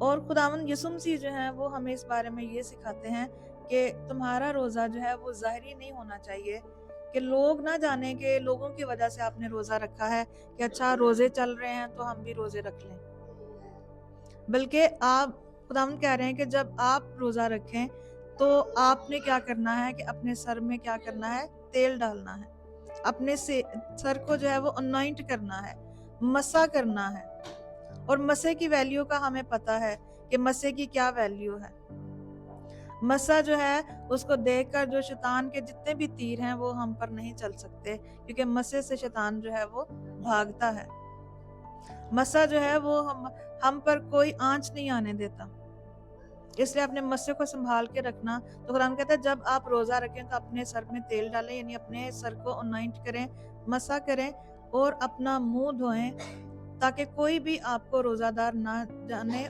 और खुदावंद यीशु मसीह जो है वो हमें इस बारे में ये सिखाते हैं कि तुम्हारा रोजा जो है वो ज़ाहिरी नहीं होना चाहिए, कि लोग ना जाने कि लोगों की वजह से आपने रोजा रखा है, कि अच्छा रोजे चल रहे हैं तो हम भी रोजे रख लें। बल्कि आप खुदावंद कह रहे हैं कि जब आप रोजा रखें तो आपने क्या करना है कि अपने सर में क्या करना है, तेल डालना है, अपने से सर को जो है वो अनॉइंट करना है, मसा करना है। और मसे की वैल्यू का हमें पता है कि मसे की क्या वैल्यू है। मसा जो है उसको देखकर जो शैतान के जितने भी तीर हैं वो हम पर नहीं चल सकते, क्योंकि मसे से शैतान जो है वो भागता है। मसा जो है वो हम पर कोई आंच नहीं आने देता, इसलिए अपने मस्से को संभाल के रखना। तो कुरान कहता है जब आप रोजा रखें तो अपने सर में तेल डालें, यानी अपने सर को अनॉइंट करें, मसा करें और अपना मुंह धोएं, ताकि कोई भी आपको रोजादार ना जाने